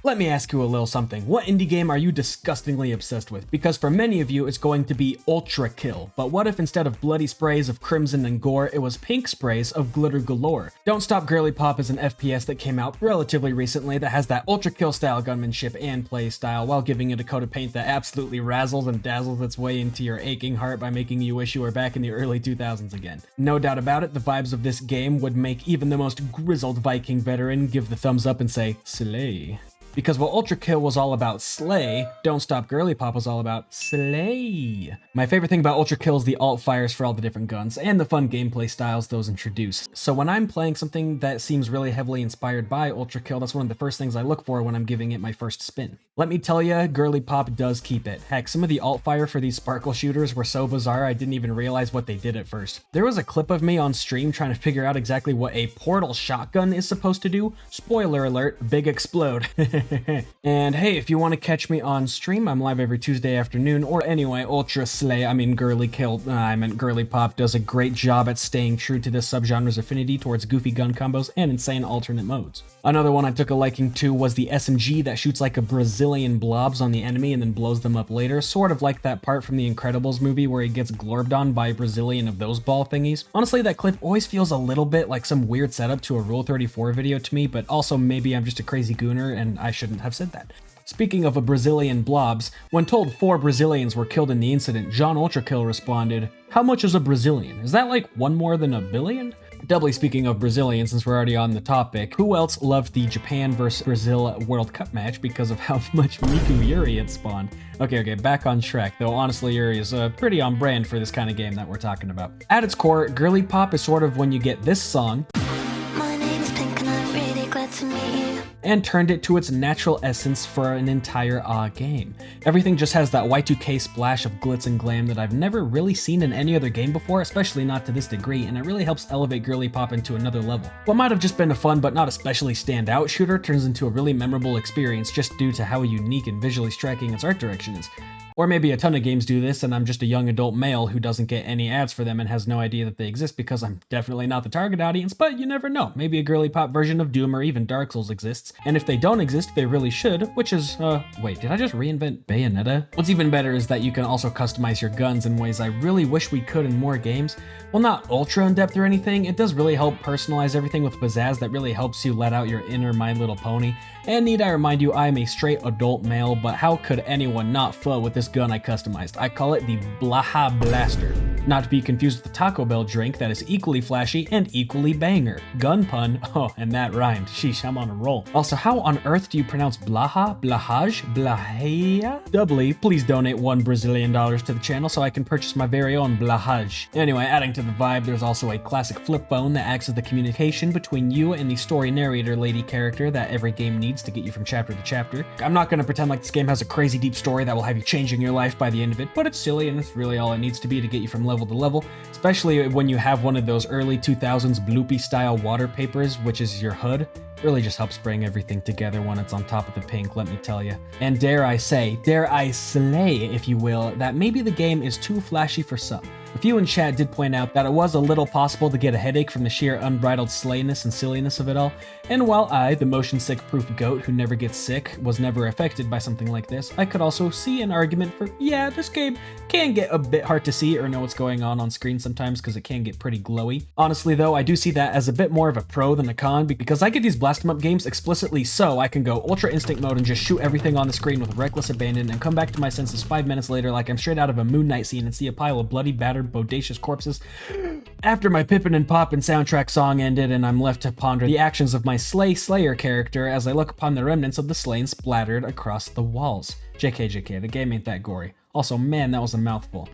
Let me ask you a little something. What indie game are you disgustingly obsessed with? Because for many of you, it's going to be Ultrakill. But what if instead of bloody sprays of crimson and gore, it was pink sprays of glitter galore? Don't Stop Girly Pop is an FPS that came out relatively recently that has that Ultrakill style gunmanship and play style while giving it a coat of paint that absolutely razzles and dazzles its way into your aching heart by making you wish you were back in the early 2000s again. No doubt about it, the vibes of this game would make even the most grizzled Viking veteran give the thumbs up and say, slay. Because while Ultrakill was all about slay, Don't Stop Girly Pop was all about slay. My favorite thing about Ultrakill is the alt fires for all the different guns, and the fun gameplay styles those introduce. So when I'm playing something that seems really heavily inspired by Ultrakill, that's one of the first things I look for when I'm giving it my first spin. Let me tell ya, Girly Pop does keep it. Heck, some of the alt fire for these sparkle shooters were so bizarre I didn't even realize what they did at first. There was a clip of me on stream trying to figure out exactly what a portal shotgun is supposed to do. Spoiler alert, big explode. And hey, if you want to catch me on stream, I'm live every Tuesday afternoon, or anyway, Girly Pop does a great job at staying true to this subgenre's affinity towards goofy gun combos and insane alternate modes. Another one I took a liking to was the SMG that shoots like a Brazilian blobs on the enemy and then blows them up later, sort of like that part from the Incredibles movie where he gets glorbed on by a Brazilian of those ball thingies. Honestly, that clip always feels a little bit like some weird setup to a Rule 34 video to me, but also maybe I'm just a crazy gooner and I shouldn't have said that. Speaking of a Brazilian blobs, when told 4 Brazilians were killed in the incident, John Ultrakill responded, "How much is a Brazilian? Is that like one more than a billion?" Doubly speaking of Brazilians, since we're already on the topic, who else loved the Japan vs Brazil World Cup match because of how much Miku Yuri it spawned? Okay, back on track, though honestly Yuri is pretty on brand for this kind of game that we're talking about. At its core, Girly Pop is sort of when you get this song, "My name is Pink and I'm really glad to meet you," and turned it to its natural essence for an entire game. Everything just has that Y2K splash of glitz and glam that I've never really seen in any other game before, especially not to this degree, and it really helps elevate Girly Pop into another level. What might have just been a fun but not especially standout shooter turns into a really memorable experience just due to how unique and visually striking its art direction is. Or maybe a ton of games do this and I'm just a young adult male who doesn't get any ads for them and has no idea that they exist because I'm definitely not the target audience, but you never know. Maybe a Girly Pop version of Doom or even Dark Souls exists, and if they don't exist, they really should, which is, wait, did I just reinvent Bayonetta? What's even better is that you can also customize your guns in ways I really wish we could in more games. Well, not ultra in-depth or anything, it does really help personalize everything with pizzazz that really helps you let out your inner My Little Pony. And need I remind you, I am a straight adult male, but how could anyone not flow with this gun I customized? I call it the Blaha Blaster. Not to be confused with the Taco Bell drink that is equally flashy and equally banger. Gun pun, oh, and that rhymed. Sheesh, I'm on a roll. Also, how on earth do you pronounce Blaha, Blahaj, Blahea? Doubly, please donate $1 Brazilian to the channel so I can purchase my very own Blahaj. Anyway, adding to the vibe, there's also a classic flip phone that acts as the communication between you and the story narrator lady character that every game needs to get you from chapter to chapter. I'm not gonna pretend like this game has a crazy deep story that will have you changing your life by the end of it, but it's silly and it's really all it needs to be to get you from level to level, especially when you have one of those early 2000s bloopy style water papers, which is your hood. Really just helps bring everything together when it's on top of the pink, let me tell you. And dare I say, dare I slay, if you will, that maybe the game is too flashy for some. A few in chat did point out that it was a little possible to get a headache from the sheer unbridled slayness and silliness of it all, and while I, the motion-sick proof goat who never gets sick, was never affected by something like this, I could also see an argument for, yeah, this game can get a bit hard to see or know what's going on screen sometimes because it can get pretty glowy. Honestly though, I do see that as a bit more of a pro than a con because I get these blast 'em up games explicitly so I can go Ultra Instinct mode and just shoot everything on the screen with reckless abandon and come back to my senses 5 minutes later like I'm straight out of a Moon Knight scene and see a pile of bloody, battered, bodacious corpses after my Pippin and Poppin' soundtrack song ended and I'm left to ponder the actions of my Slayer character as I look upon the remnants of the slain splattered across the walls. JK, the game ain't that gory. Also, man, that was a mouthful.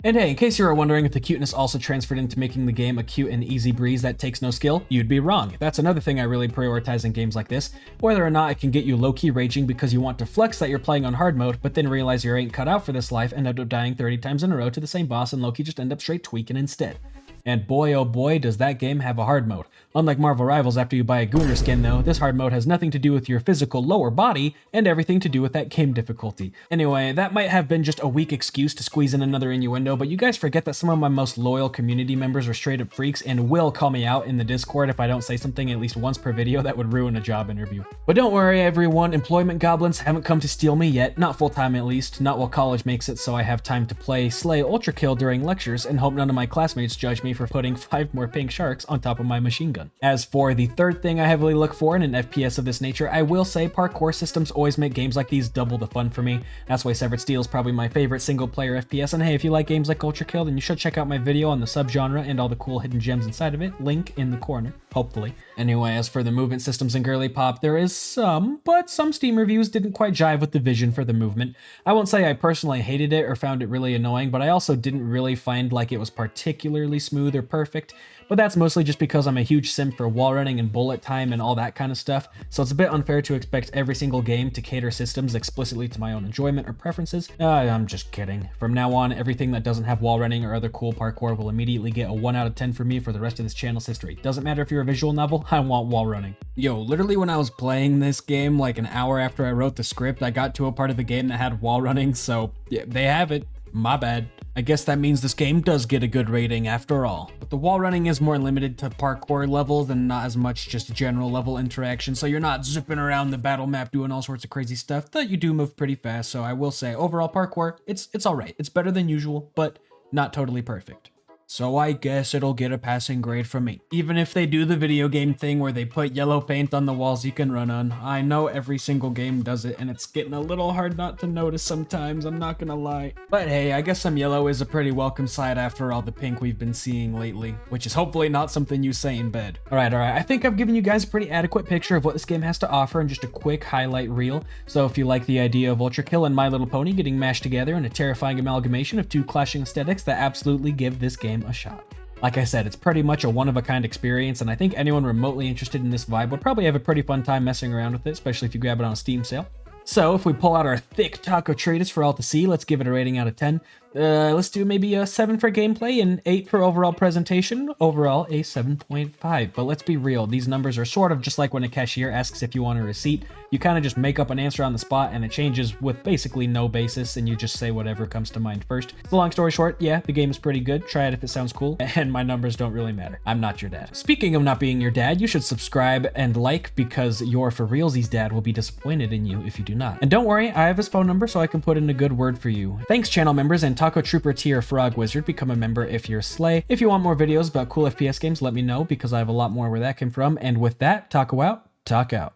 And hey, in case you were wondering if the cuteness also transferred into making the game a cute and easy breeze that takes no skill, you'd be wrong. That's another thing I really prioritize in games like this, whether or not it can get you low-key raging because you want to flex that you're playing on hard mode, but then realize you ain't cut out for this life and end up dying 30 times in a row to the same boss and low-key just end up straight tweaking instead. And boy oh boy does that game have a hard mode. Unlike Marvel Rivals, after you buy a Gooner skin though, this hard mode has nothing to do with your physical lower body and everything to do with that game difficulty. Anyway, that might have been just a weak excuse to squeeze in another innuendo, but you guys forget that some of my most loyal community members are straight up freaks and will call me out in the Discord if I don't say something at least once per video that would ruin a job interview. But don't worry everyone, employment goblins haven't come to steal me yet, not full time at least, not while college makes it so I have time to play Slay Ultrakill during lectures and hope none of my classmates judge me for putting 5 more pink sharks on top of my machine gun. As for the third thing I heavily look for in an FPS of this nature, I will say parkour systems always make games like these double the fun for me. That's why Severed Steel is probably my favorite single player FPS, and hey, if you like games like Ultrakill, then you should check out my video on the subgenre and all the cool hidden gems inside of it, link in the corner, hopefully. Anyway, as for the movement systems in Girly Pop, there is some, but some Steam reviews didn't quite jive with the vision for the movement. I won't say I personally hated it or found it really annoying, but I also didn't really find like it was particularly smooth or perfect. But that's mostly just because I'm a huge sim for wall running and bullet time and all that kind of stuff, so it's a bit unfair to expect every single game to cater systems explicitly to my own enjoyment or preferences. I'm just kidding. From now on, everything that doesn't have wall running or other cool parkour will immediately get a 1 out of 10 for me for the rest of this channel's history. Doesn't matter if you're a visual novel, I want wall running. Yo, literally when I was playing this game, like an hour after I wrote the script, I got to a part of the game that had wall running, so yeah, they have it. My bad. I guess that means this game does get a good rating after all. But the wall running is more limited to parkour levels and not as much just general level interaction, so you're not zipping around the battle map doing all sorts of crazy stuff, that you do move pretty fast, so I will say overall parkour, it's alright. It's better than usual, but not totally perfect. So I guess it'll get a passing grade from me. Even if they do the video game thing where they put yellow paint on the walls you can run on. I know every single game does it and it's getting a little hard not to notice sometimes, I'm not gonna lie. But hey, I guess some yellow is a pretty welcome sight after all the pink we've been seeing lately, which is hopefully not something you say in bed. Alright, I think I've given you guys a pretty adequate picture of what this game has to offer in just a quick highlight reel. So if you like the idea of Ultrakill and My Little Pony getting mashed together in a terrifying amalgamation of 2 clashing aesthetics that absolutely give this game a shot. Like I said, it's pretty much a one-of-a-kind experience, and I think anyone remotely interested in this vibe would probably have a pretty fun time messing around with it, especially if you grab it on a Steam sale. So if we pull out our thick taco treatise for all to see, let's give it a rating out of 10. Let's do maybe a 7 for gameplay and 8 for overall presentation. Overall, a 7.5. But let's be real, these numbers are sort of just like when a cashier asks if you want a receipt. You kind of just make up an answer on the spot and it changes with basically no basis and you just say whatever comes to mind first. So long story short, yeah, the game is pretty good. Try it if it sounds cool. And my numbers don't really matter. I'm not your dad. Speaking of not being your dad, you should subscribe and like because your for realsies dad will be disappointed in you if you do not. And don't worry, I have his phone number so I can put in a good word for you. Thanks channel members and Taco Trooper tier Frog Wizard, become a member if you're Slay. If you want more videos about cool FPS games, let me know because I have a lot more where that came from. And with that, Taco out, talk out.